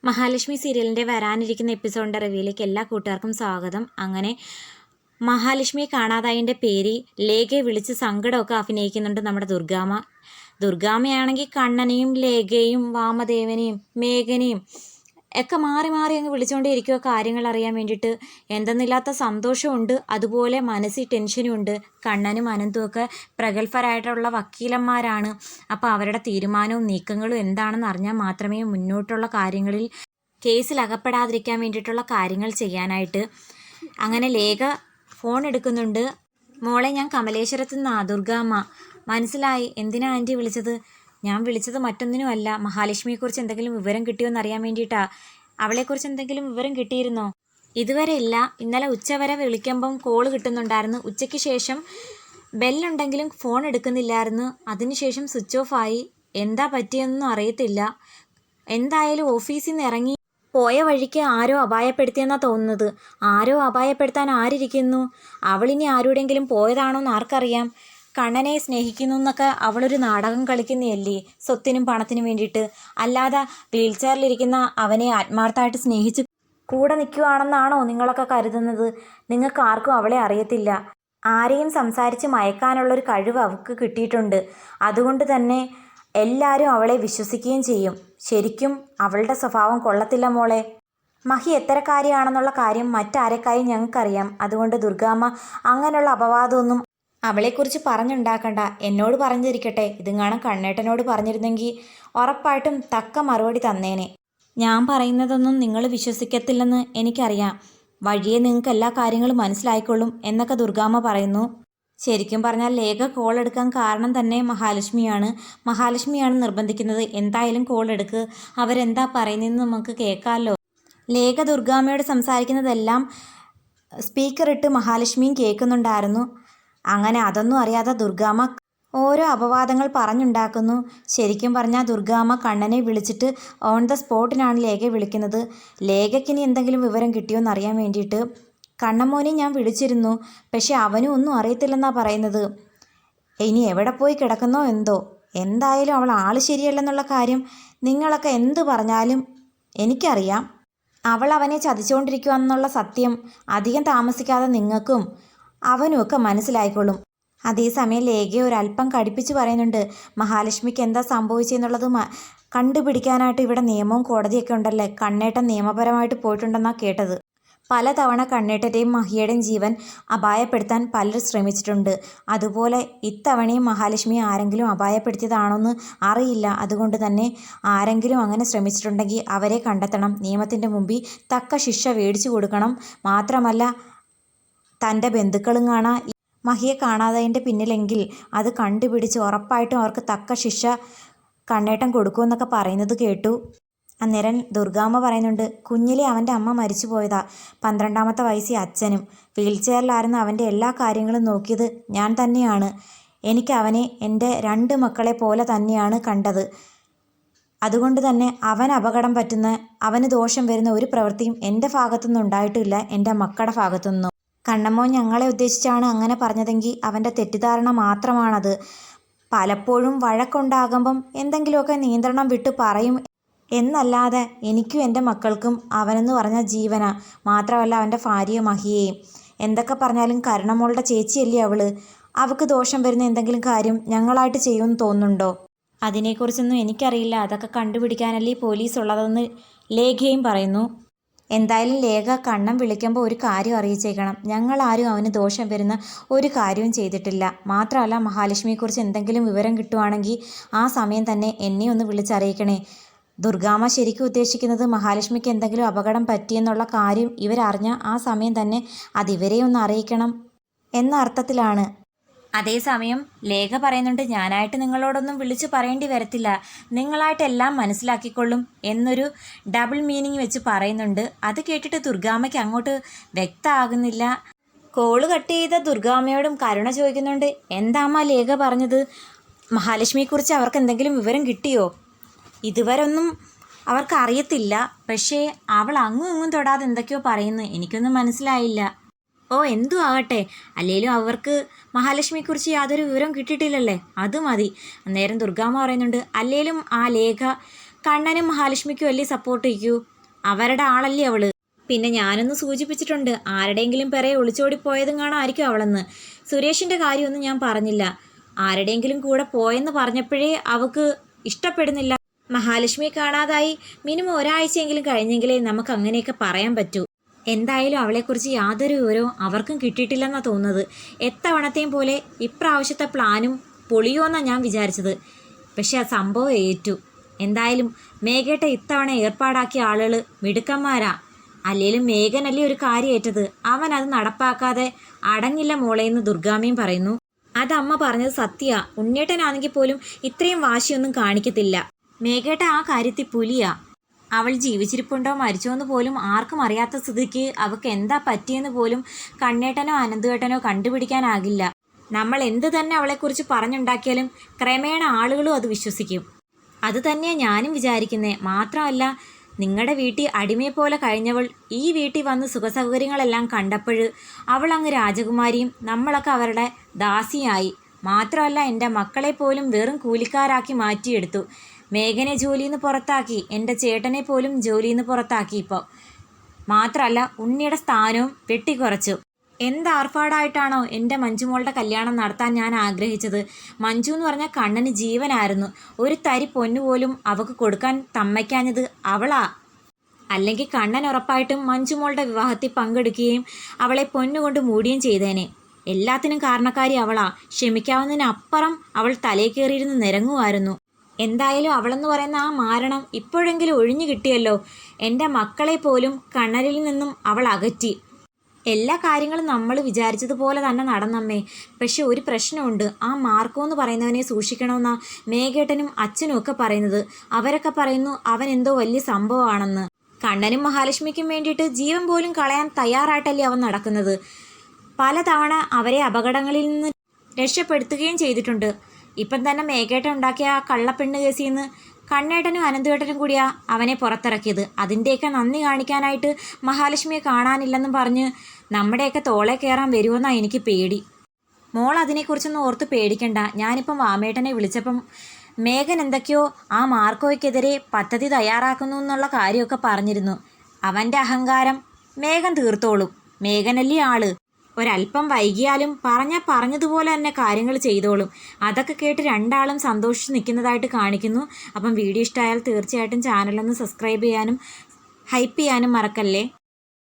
മഹാലക്ഷ്മി സീരിയലിൻ്റെ വരാനിരിക്കുന്ന എപ്പിസോഡിൻ്റെ റിവ്യൂയിലേക്ക് എല്ലാ കൂട്ടുകാർക്കും സ്വാഗതം. അങ്ങനെ മഹാലക്ഷ്മിയെ കാണാതായതിൻ്റെ പേര് ലേഖയെ വിളിച്ച് സങ്കടമൊക്കെ അഭിനയിക്കുന്നുണ്ട് നമ്മുടെ ദുർഗാമ്മ. ദുർഗാമ്മയാണെങ്കിൽ കണ്ണനെയും ലേഖയും വാമദേവനെയും മേഘനെയും ഒക്കെ മാറി മാറി അങ്ങ് വിളിച്ചുകൊണ്ടേ ഇരിക്കുക കാര്യങ്ങൾ അറിയാൻ വേണ്ടിയിട്ട്. എന്തെന്നില്ലാത്ത സന്തോഷമുണ്ട്, അതുപോലെ മനസ്സിൽ ടെൻഷനും ഉണ്ട്. കണ്ണനും അനന്തുമൊക്കെ പ്രഗത്ഭരായിട്ടുള്ള വക്കീലന്മാരാണ്. അപ്പോൾ അവരുടെ തീരുമാനവും നീക്കങ്ങളും എന്താണെന്ന് അറിഞ്ഞാൽ മാത്രമേ മുന്നോട്ടുള്ള കാര്യങ്ങളിൽ കേസിൽ അകപ്പെടാതിരിക്കാൻ വേണ്ടിയിട്ടുള്ള കാര്യങ്ങൾ ചെയ്യാനായിട്ട്. അങ്ങനെ ലേഖ ഫോൺ എടുക്കുന്നുണ്ട്. മോളെ, ഞാൻ കമലേശ്വരത്തു നിന്നാണ് ദുർഗാമ്മ. മനസ്സിലായി, എന്തിനാ ആൻറ്റി വിളിച്ചത്? ഞാൻ വിളിച്ചത് മറ്റൊന്നിനുമല്ല, മഹാലക്ഷ്മിയെക്കുറിച്ച് എന്തെങ്കിലും വിവരം കിട്ടിയോ എന്നറിയാൻ വേണ്ടിയിട്ടാ. അവളെക്കുറിച്ച് എന്തെങ്കിലും വിവരം കിട്ടിയിരുന്നോ? ഇതുവരെ ഇല്ല. ഇന്നലെ ഉച്ചവരെ വിളിക്കുമ്പം കോള് കിട്ടുന്നുണ്ടായിരുന്നു. ഉച്ചയ്ക്ക് ശേഷം ബെല്ലുണ്ടെങ്കിലും ഫോൺ എടുക്കുന്നില്ലായിരുന്നു. അതിനുശേഷം സ്വിച്ച് ഓഫ് ആയി. എന്താ പറ്റിയെന്നൊന്നും അറിയത്തില്ല. എന്തായാലും ഓഫീസിൽ നിന്ന് ഇറങ്ങി പോയ വഴിക്ക് ആരോ അപായപ്പെടുത്തിയെന്നാണ് തോന്നുന്നത്. ആരോ അപായപ്പെടുത്താൻ ആരിരിക്കുന്നു? അവളിനി ആരുടെയെങ്കിലും പോയതാണോന്ന് ആർക്കറിയാം? കണ്ണനെ സ്നേഹിക്കുന്നു എന്നൊക്കെ അവളൊരു നാടകം കളിക്കുന്നതല്ലേ സ്വത്തിനും പണത്തിനും വേണ്ടിയിട്ട്. അല്ലാതെ വീൽ ചെയറിലിരിക്കുന്ന അവനെ ആത്മാർത്ഥമായിട്ട് സ്നേഹിച്ച് കൂടെ നിൽക്കുകയാണെന്നാണോ നിങ്ങളൊക്കെ കരുതുന്നത്? നിങ്ങൾക്ക് ആർക്കും അവളെ അറിയത്തില്ല. ആരെയും സംസാരിച്ച് മയക്കാനുള്ളൊരു കഴിവ് അവൾക്ക് കിട്ടിയിട്ടുണ്ട്. അതുകൊണ്ട് തന്നെ എല്ലാവരും അവളെ വിശ്വസിക്കുകയും ചെയ്യും. ശരിക്കും അവളുടെ സ്വഭാവം കൊള്ളത്തില്ല മോളെ. മഹി എത്തരക്കാരിയാണെന്നുള്ള കാര്യം മറ്റാരെക്കായും ഞങ്ങൾക്കറിയാം. അതുകൊണ്ട് ദുർഗാമ്മ അങ്ങനെയുള്ള അപവാദമൊന്നും അവളെക്കുറിച്ച് പറഞ്ഞുണ്ടാക്കണ്ട. എന്നോട് പറഞ്ഞിരിക്കട്ടെ. ഇതുങ്ങാണം കണ്ണേട്ടനോട് പറഞ്ഞിരുന്നെങ്കിൽ ഉറപ്പായിട്ടും തക്ക മറുപടി തന്നേനെ. ഞാൻ പറയുന്നതൊന്നും നിങ്ങൾ വിശ്വസിക്കത്തില്ലെന്ന് എനിക്കറിയാം. വഴിയെ നിങ്ങൾക്ക് എല്ലാ കാര്യങ്ങളും മനസ്സിലായിക്കൊള്ളും എന്നൊക്കെ ദുർഗാമ്മ പറയുന്നു. ശരിക്കും പറഞ്ഞാൽ ലേഖ കോൾ എടുക്കാൻ കാരണം തന്നെ മഹാലക്ഷ്മിയാണ് നിർബന്ധിക്കുന്നത്. എന്തായാലും കോൾ എടുക്ക്, അവരെന്താ പറയുന്നതെന്ന് നമുക്ക് കേൾക്കാമല്ലോ. ലേഖ ദുർഗാമ്മയോട് സംസാരിക്കുന്നതെല്ലാം സ്പീക്കർ ഇട്ട് മഹാലക്ഷ്മിയും കേൾക്കുന്നുണ്ടായിരുന്നു. അങ്ങനെ അതൊന്നും അറിയാതെ ദുർഗാമ്മ ഓരോ അപവാദങ്ങൾ പറഞ്ഞുണ്ടാക്കുന്നു. ശരിക്കും പറഞ്ഞാൽ ദുർഗാമ്മ കണ്ണനെ വിളിച്ചിട്ട് ഓൺ ദ സ്പോട്ടിനാണ് ലേഖയെ വിളിക്കുന്നത്. ലേഖയ്ക്കിനി എന്തെങ്കിലും വിവരം കിട്ടിയോ എന്നറിയാൻ വേണ്ടിയിട്ട്. കണ്ണമോനെ ഞാൻ വിളിച്ചിരുന്നു, പക്ഷെ അവനും ഒന്നും അറിയത്തില്ലെന്നാണ് പറയുന്നത്. ഇനി എവിടെ പോയി കിടക്കുന്നോ എന്തോ. എന്തായാലും അവൾ ആൾ ശരിയല്ലെന്നുള്ള കാര്യം നിങ്ങളൊക്കെ എന്ത് പറഞ്ഞാലും എനിക്കറിയാം. അവൾ അവനെ ചതിച്ചുകൊണ്ടിരിക്കുകയെന്നുള്ള സത്യം അധികം താമസിക്കാതെ നിങ്ങൾക്കും അവനുമൊക്കെ മനസ്സിലായിക്കൊള്ളും. അതേസമയം ലേഖയെ ഒരല്പം കടുപ്പിച്ച് പറയുന്നുണ്ട്. മഹാലക്ഷ്മിക്ക് എന്താ സംഭവിച്ചെന്നുള്ളത് കണ്ടുപിടിക്കാനായിട്ട് ഇവിടെ നിയമവും കോടതിയൊക്കെ ഉണ്ടല്ലേ. കണ്ണേട്ടൻ നിയമപരമായിട്ട് പോയിട്ടുണ്ടെന്നാണ് കേട്ടത്. പലതവണ കണ്ണേട്ടൻ്റെയും മഹിയുടെയും ജീവൻ അപായപ്പെടുത്താൻ പലരും ശ്രമിച്ചിട്ടുണ്ട്. അതുപോലെ ഇത്തവണയും മഹാലക്ഷ്മിയെ ആരെങ്കിലും അപായപ്പെടുത്തിയതാണോന്ന് അറിയില്ല. അതുകൊണ്ട് തന്നെ ആരെങ്കിലും അങ്ങനെ ശ്രമിച്ചിട്ടുണ്ടെങ്കിൽ അവരെ കണ്ടെത്തണം. നിയമത്തിൻ്റെ മുമ്പിൽ തക്ക ശിക്ഷ മേടിച്ചു കൊടുക്കണം. മാത്രമല്ല തൻ്റെ ബന്ധുക്കളും കാണാം മഹിയെ കാണാത്തതിൻ്റെ പിന്നിലെങ്കിൽ അത് കണ്ടുപിടിച്ച് ഉറപ്പായിട്ടും അവർക്ക് തക്ക ശിക്ഷ കണ്ണേട്ടൻ കൊടുക്കുമെന്നൊക്കെ പറയുന്നത് കേട്ടു. അന്നേരം ദുർഗാമ്മ പറയുന്നുണ്ട്, കുഞ്ഞിലെ അവൻ്റെ അമ്മ മരിച്ചു പോയതാ. 12ാമത്തെ വയസ്സിൽ അച്ഛനും. വീൽ ചെയറിലായിരുന്നു അവൻ്റെ എല്ലാ കാര്യങ്ങളും നോക്കിയത് ഞാൻ തന്നെയാണ്. എനിക്ക് അവനെ എൻ്റെ 2 മക്കളെ പോലെ തന്നെയാണ് കണ്ടത്. അതുകൊണ്ട് തന്നെ അവൻ അപകടം പറ്റുന്ന, അവന് ദോഷം വരുന്ന ഒരു പ്രവൃത്തിയും എൻ്റെ ഭാഗത്തുനിന്നും ഉണ്ടായിട്ടില്ല, എൻ്റെ മക്കളുടെ ഭാഗത്തുനിന്നും. കണ്ണമ്മോൻ ഞങ്ങളെ ഉദ്ദേശിച്ചാണ് അങ്ങനെ പറഞ്ഞതെങ്കിൽ അവൻ്റെ തെറ്റിദ്ധാരണ മാത്രമാണത്. പലപ്പോഴും വഴക്കുണ്ടാകുമ്പം എന്തെങ്കിലുമൊക്കെ നിയന്ത്രണം വിട്ട് പറയും എന്നല്ലാതെ എനിക്കും എൻ്റെ മക്കൾക്കും അവനെന്ന് പറഞ്ഞ ജീവനാ. മാത്രമല്ല അവൻ്റെ ഭാര്യ മഹിയെയും. എന്തൊക്കെ പറഞ്ഞാലും കരുണമോളുടെ ചേച്ചിയല്ലേ അവള്. അവൾക്ക് ദോഷം വരുന്ന എന്തെങ്കിലും കാര്യം ഞങ്ങളായിട്ട് ചെയ്യുമെന്ന് തോന്നുന്നുണ്ടോ? അതിനെക്കുറിച്ചൊന്നും എനിക്കറിയില്ല. അതൊക്കെ കണ്ടുപിടിക്കാനല്ലേ പോലീസ് ഉള്ളതെന്ന് ലേഖയും പറയുന്നു. എന്തായാലും ലേഖ കണ്ണൻ വിളിക്കുമ്പോൾ ഒരു കാര്യം അറിയിച്ചേക്കണം. ഞങ്ങളാരും അവന് ദോഷം വരുന്ന ഒരു കാര്യവും ചെയ്തിട്ടില്ല. മാത്രമല്ല മഹാലക്ഷ്മിയെക്കുറിച്ച് എന്തെങ്കിലും വിവരം കിട്ടുവാണെങ്കിൽ ആ സമയം തന്നെ എന്നെ ഒന്ന് വിളിച്ചറിയിക്കണേ. ദുർഗാമ്മ ശരിക്കും ഉദ്ദേശിക്കുന്നത് മഹാലക്ഷ്മിക്ക് എന്തെങ്കിലും അപകടം പറ്റിയെന്നുള്ള കാര്യം ഇവരറിഞ്ഞാൽ ആ സമയം തന്നെ അതിവരെ ഒന്ന് അറിയിക്കണം എന്ന അർത്ഥത്തിലാണ്. അതേസമയം ലേഖ പറയുന്നുണ്ട്, ഞാനായിട്ട് നിങ്ങളോടൊന്നും വിളിച്ചു പറയേണ്ടി വരത്തില്ല, നിങ്ങളായിട്ടെല്ലാം മനസ്സിലാക്കിക്കൊള്ളും എന്നൊരു ഡബിൾ മീനിങ് വെച്ച് പറയുന്നുണ്ട്. അത് കേട്ടിട്ട് ദുർഗാമ്മയ്ക്ക് അങ്ങോട്ട് വ്യക്തമാകുന്നില്ല. കോള് കട്ട് ചെയ്ത ദുർഗാമ്മയോടും കരുണ ചോദിക്കുന്നുണ്ട്, എന്താമ്മ ലേഖ പറഞ്ഞത്? മഹാലക്ഷ്മിയെക്കുറിച്ച് അവർക്ക് എന്തെങ്കിലും വിവരം കിട്ടിയോ? ഇതുവരെ ഒന്നും അവർക്ക് അറിയത്തില്ല. പക്ഷേ അവൾ അങ്ങും ഇങ്ങും തൊടാതെ എന്തൊക്കെയോ പറയുന്നു. എനിക്കൊന്നും മനസ്സിലായില്ല. ഓ, എന്തു ആകട്ടെ, അല്ലെങ്കിലും അവർക്ക് മഹാലക്ഷ്മിയെക്കുറിച്ച് യാതൊരു വിവരം കിട്ടിയിട്ടില്ലല്ലേ, അത് മതി. അന്നേരം ദുർഗാമ്മ പറയുന്നുണ്ട്, അല്ലെങ്കിലും ആ ലേഖ കണ്ണനും മഹാലക്ഷ്മിക്കും വലിയ സപ്പോർട്ട് ചെയ്യൂ. അവരുടെ ആളല്ലേ അവള്. പിന്നെ ഞാനൊന്ന് സൂചിപ്പിച്ചിട്ടുണ്ട്, ആരുടെയെങ്കിലും പിറയെ ഒളിച്ചോടി പോയതും കാണാമായിരിക്കും അവളെന്ന്. സുരേഷിൻ്റെ കാര്യമൊന്നും ഞാൻ പറഞ്ഞില്ല. ആരുടെയെങ്കിലും കൂടെ പോയെന്ന് പറഞ്ഞപ്പോഴേ അവൾക്ക് ഇഷ്ടപ്പെടുന്നില്ല. മഹാലക്ഷ്മിയെ കാണാതായി മിനിമം ഒരാഴ്ചയെങ്കിലും കഴിഞ്ഞെങ്കിലേ നമുക്ക് അങ്ങനെയൊക്കെ പറയാൻ പറ്റൂ. എന്തായാലും അവളെക്കുറിച്ച് യാതൊരു വിവരവും അവർക്കും കിട്ടിയിട്ടില്ലെന്നാണ് തോന്നുന്നത്. എത്തവണത്തെയും പോലെ ഇപ്രാവശ്യത്തെ പ്ലാനും പൊളിയോന്നാണ് ഞാൻ വിചാരിച്ചത്. പക്ഷെ ആ സംഭവം ഏറ്റു. എന്തായാലും മേഘേട്ട ഇത്തവണ ഏർപ്പാടാക്കിയ ആളുകൾ മിടുക്കന്മാരാ. അല്ലേലും മേഘനല്ലേ ഒരു കാര്യം ഏറ്റത്, അവൻ അത് നടപ്പാക്കാതെ അടങ്ങില്ല മോളേന്ന് ദുർഗാമ്മയും പറയുന്നു. അതമ്മ പറഞ്ഞത് സത്യ. ഉണ്ണേട്ടനാണെങ്കിൽ പോലും ഇത്രയും വാശിയൊന്നും കാണിക്കത്തില്ല. മേഘേട്ട ആ കാര്യത്തിൽ പുലിയാ. അവൾ ജീവിച്ചിരിപ്പുണ്ടോ മരിച്ചോന്ന് പോലും ആർക്കും അറിയാത്ത സ്ഥിതിക്ക് അവൾക്ക് എന്താ പറ്റിയെന്ന് പോലും കണ്ണേട്ടനോ അനന്തുവേട്ടനോ കണ്ടുപിടിക്കാനാകില്ല. നമ്മൾ എന്ത് തന്നെ അവളെക്കുറിച്ച് പറഞ്ഞുണ്ടാക്കിയാലും ക്രമേണ ആളുകളും അത് വിശ്വസിക്കും. അത് തന്നെയാണ് ഞാനും വിചാരിക്കുന്നേ. മാത്രമല്ല, നിങ്ങളുടെ വീട്ടിൽ അടിമയെ പോലെ കഴിഞ്ഞവൾ ഈ വീട്ടിൽ വന്ന് സുഖസൗകര്യങ്ങളെല്ലാം കണ്ടപ്പോൾ അവൾ അങ്ങ് രാജകുമാരിയും നമ്മളൊക്കെ അവരുടെ ദാസിയായി. മാത്രമല്ല, എൻ്റെ മക്കളെ പോലും വെറും കൂലിക്കാരാക്കി മാറ്റിയെടുത്തു. മേഘനെ ജോലിയിൽ നിന്ന് പുറത്താക്കി, എൻ്റെ ചേട്ടനെ പോലും ജോലിയിൽ നിന്ന് പുറത്താക്കി. ഇപ്പോൾ മാത്രമല്ല, ഉണ്ണിയുടെ സ്ഥാനവും വെട്ടിക്കുറച്ചു. എന്ത് ആർഭാടായിട്ടാണോ എൻ്റെ മഞ്ജുമോളുടെ കല്യാണം നടത്താൻ ഞാൻ ആഗ്രഹിച്ചത്. മഞ്ജു എന്ന് പറഞ്ഞാൽ കണ്ണന് ജീവനായിരുന്നു. ഒരു തരി പൊന്നുപോലും അവൾക്ക് കൊടുക്കാൻ തമ്മയ്ക്കാഞ്ഞത് അവളാ. അല്ലെങ്കിൽ കണ്ണൻ ഉറപ്പായിട്ടും മഞ്ജുമോളുടെ വിവാഹത്തിൽ പങ്കെടുക്കുകയും അവളെ പൊന്നുകൊണ്ട് മൂടുകയും ചെയ്തേനെ. എല്ലാത്തിനും കാരണക്കാരി അവളാ. ക്ഷമിക്കാവുന്നതിനപ്പുറം അവൾ തലേ കയറിയിരുന്ന് നിരങ്ങുമായിരുന്നു. എന്തായാലും അവളെന്ന് പറയുന്ന ആ മാരണം ഇപ്പോഴെങ്കിലും ഒഴിഞ്ഞു കിട്ടിയല്ലോ. എൻ്റെ മക്കളെ പോലും കണ്ണനിൽ നിന്നും അവൾ അകറ്റി. എല്ലാ കാര്യങ്ങളും നമ്മൾ വിചാരിച്ചതുപോലെ തന്നെ നടന്നമ്മേ. പക്ഷെ ഒരു പ്രശ്നമുണ്ട്. ആ മാർക്കോ എന്ന് പറയുന്നവനെ സൂക്ഷിക്കണമെന്നാ മേഘേട്ടനും അച്ഛനും ഒക്കെ പറയുന്നത്. അവരൊക്കെ പറയുന്നു അവൻ എന്തോ വലിയ സംഭവമാണെന്ന്. കണ്ണനും മഹാലക്ഷ്മിക്കും വേണ്ടിയിട്ട് ജീവൻ പോലും കളയാൻ തയ്യാറായിട്ടല്ലേ അവൻ നടക്കുന്നത്. പലതവണ അവരെ അപകടങ്ങളിൽ നിന്ന് രക്ഷപ്പെടുത്തുകയും ചെയ്തിട്ടുണ്ട്. ഇപ്പം തന്നെ മേഘേട്ടൻ ഉണ്ടാക്കിയ ആ കള്ളപ്പെണ്ണ് കേസിൽ നിന്ന് കണ്ണേട്ടനും അനന്തുവേട്ടനും കൂടിയാ അവനെ പുറത്തിറക്കിയത്. അതിൻ്റെയൊക്കെ നന്ദി കാണിക്കാനായിട്ട് മഹാലക്ഷ്മിയെ കാണാനില്ലെന്നും പറഞ്ഞ് നമ്മുടെയൊക്കെ തോളെ കയറാൻ വരുമെന്നാണ് എനിക്ക് പേടി. മോൾ അതിനെക്കുറിച്ചൊന്നും ഓർത്ത് പേടിക്കണ്ട. ഞാനിപ്പം വാമേട്ടനെ വിളിച്ചപ്പം മേഘൻ എന്തൊക്കെയോ ആ മാർക്കോയ്ക്കെതിരെ പദ്ധതി തയ്യാറാക്കുന്നു എന്നുള്ള കാര്യമൊക്കെ പറഞ്ഞിരുന്നു. അവൻ്റെ അഹങ്കാരം മേഘൻ തീർത്തോളും. മേഘനല്ലേ ആള്. ഒരല്പം വൈകിയാലും പറഞ്ഞതുപോലെ തന്നെ കാര്യങ്ങൾ ചെയ്തോളും. അതൊക്കെ കേട്ട് രണ്ടാളും സന്തോഷിച്ച് നിൽക്കുന്നതായിട്ട് കാണിക്കുന്നു. അപ്പം വീഡിയോ ഇഷ്ടമായാൽ തീർച്ചയായിട്ടും ചാനലൊന്ന് സബ്സ്ക്രൈബ് ചെയ്യാനും ഹൈപ്പ് ചെയ്യാനും മറക്കല്ലേ.